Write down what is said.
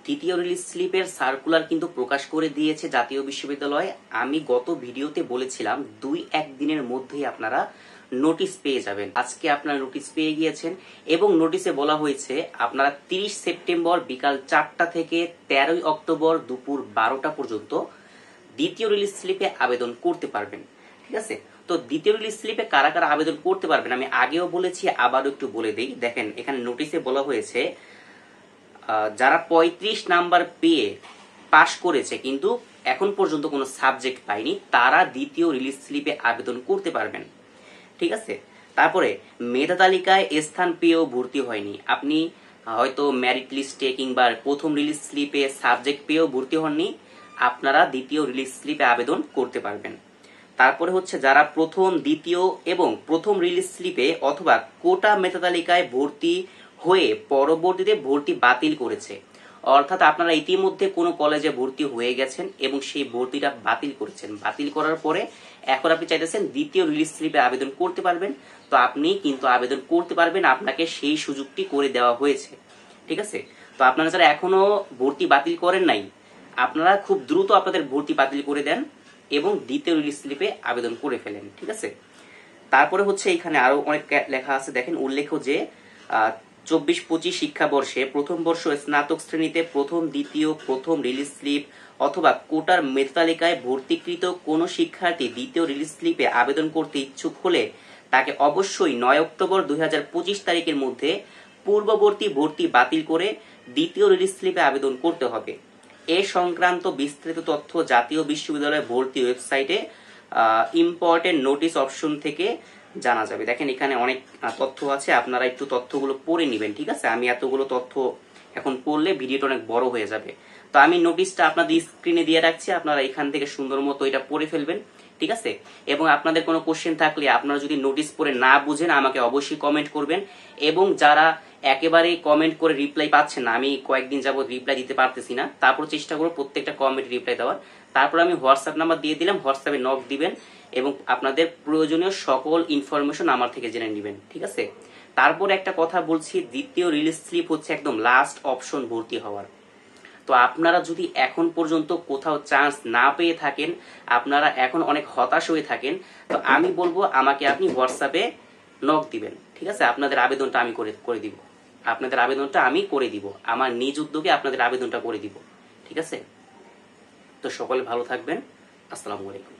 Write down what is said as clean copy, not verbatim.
দ্বিতীয় রিলিজ স্লিপের সার্কুলার কিন্তু প্রকাশ করে দিয়েছে জাতীয় বিশ্ববিদ্যালয়। আমি গত ভিডিওতে বলেছিলাম 2-1 দিনের মধ্যেই আপনারা নোটিশ পেয়ে যাবেন। আজকে আপনারা নোটিশ পেয়ে গিয়েছেন এবং নোটিশে বলা হয়েছে আপনারা 30 সেপ্টেম্বর বিকাল 4টা থেকে 13 অক্টোবর দুপুর 12টা পর্যন্ত দ্বিতীয় রিলিজ স্লিপে আবেদন করতে পারবেন। ঠিক আছে, তো দ্বিতীয় রিলিজ স্লিপে কারা কারা আবেদন করতে পারবেন আমি আগেও বলেছি, আবারও একটু বলে দেই। দেখেন এখানে নোটিশে বলা হয়েছে যারা 35 নাম্বার পেয়ে পাশ করেছে কিন্তু এখন পর্যন্ত কোনো সাবজেক্ট পায়নি তারা দ্বিতীয় রিলিজ স্লিপে আবেদন করতে পারবেন। ঠিক আছে, তারপরে মেধা তালিকায় স্থান পেয়েও ভর্তি হয়নি, আপনি হয়তো মেরিট লিস্টে কিংবা প্রথম রিলিজ স্লিপে সাবজেক্ট পেয়েও ভর্তি হননি, আপনারা দ্বিতীয় রিলিজ স্লিপে আবেদন করতে পারবেন। তারপরে হচ্ছে যারা প্রথম, দ্বিতীয় এবং প্রথম রিলিজ স্লিপে অথবা কোটা মেধা তালিকায় ভর্তি হয়ে পরবর্তীতে ভর্তি বাতিল করেছে, অর্থাৎ আপনারা ইতিমধ্যে কোনো কলেজে ভর্তি হয়ে গেছেন এবং সেই ভর্তিটা বাতিল করেছেন, বাতিল করার পরে এখন আপনি চাইতেছেন দ্বিতীয় রিলিজ স্লিপে আবেদন করতে পারবেন, তো আপনি কিন্তু আবেদন করতে পারবেন, আপনাকে সেই সুযোগটি করে দেওয়া হয়েছে। ঠিক আছে, তো আপনারা যারা এখনো ভর্তি বাতিল করেন নাই আপনারা খুব দ্রুত আপনাদের ভর্তি বাতিল করে দেন এবং দ্বিতীয় রিলিজ স্লিপে আবেদন করে ফেলেন। ঠিক আছে, তারপরে হচ্ছে এখানে আরো অনেক লেখা আছে, দেখেন উল্লেখ্য যে 24-25 শিক্ষাবর্ষে প্রথম বর্ষ স্নাতক শ্রেণীতে প্রথম, দ্বিতীয়, প্রথম রিলিজ স্লিপ অথবা কোটার মেধা তালিকায় ভর্তিকৃত কোন শিক্ষার্থী দ্বিতীয় রিলিজ স্লিপে আবেদন করতে ইচ্ছুক হলে তাকে অবশ্যই 9 অক্টোবর 2025 তারিখের মধ্যে পূর্ববর্তী ভর্তি বাতিল করে দ্বিতীয় রিলিজ স্লিপে আবেদন করতে হবে। এ সংক্রান্ত বিস্তারিত তথ্য জাতীয় বিশ্ববিদ্যালয় ভর্তি ওয়েবসাইটে ইম্পর্টেন্ট নোটিশ অপশন থেকে জানা যাবে। দেখেন এখানে অনেক তথ্য আছে, আপনারা একটু তথ্যগুলো পড়ে নেবেন। ঠিক আছে, আমি এতগুলো তথ্য এখন পড়লে ভিডিওটা অনেক বড় হয়ে যাবে, তো আমি নোটিশটা আপনাদের স্ক্রিনে দিয়ে রাখছি, আপনারা এখান থেকে সুন্দর মতো এটা পড়ে ফেলবেন। ঠিক আছে, এবং আপনাদের কোনো কোশ্চেন থাকলে আপনারা যদি নোটিশ পড়ে না বুঝেন আমাকে অবশ্যই কমেন্ট করবেন, এবং যারা একেবারে কমেন্ট করে রিপ্লাই পাচ্ছেন না, আমি কয়েকদিন যাবত রিপ্লাই দিতে পারতেছি না, তারপর চেষ্টা করব প্রত্যেকটা কমেন্ট রিপ্লাই দেওয়ার। তারপর আমি হোয়াটসঅ্যাপ নাম্বার দিয়ে দিলাম, হোয়াটসঅ্যাপে নক দিবেন এবং আপনাদের প্রয়োজনীয় সকল ইনফরমেশন আমার থেকে জেনে নেবেন। ঠিক আছে, তারপর একটা কথা বলছি, দ্বিতীয় রিলিজ স্লিপ হচ্ছে একদম লাস্ট অপশন ভর্তি হওয়ার। তো আপনারা যদি এখন পর্যন্ত কোথাও চান্স না পেয়ে থাকেন, আপনারা এখন অনেক হতাশ হয়ে থাকেন, তো আমি বলবো আমাকে আপনি হোয়াটসঅ্যাপে নক দিবেন। ঠিক আছে, আপনাদের আবেদনটা আমি করে দিব, আপনাদের আবেদনটা আমি করে দিব, আমার নিজ উদ্যোগে আপনাদের আবেদনটা করে দিব। ঠিক আছে, তো সকলে ভালো থাকবেন, আসসালামু আলাইকুম।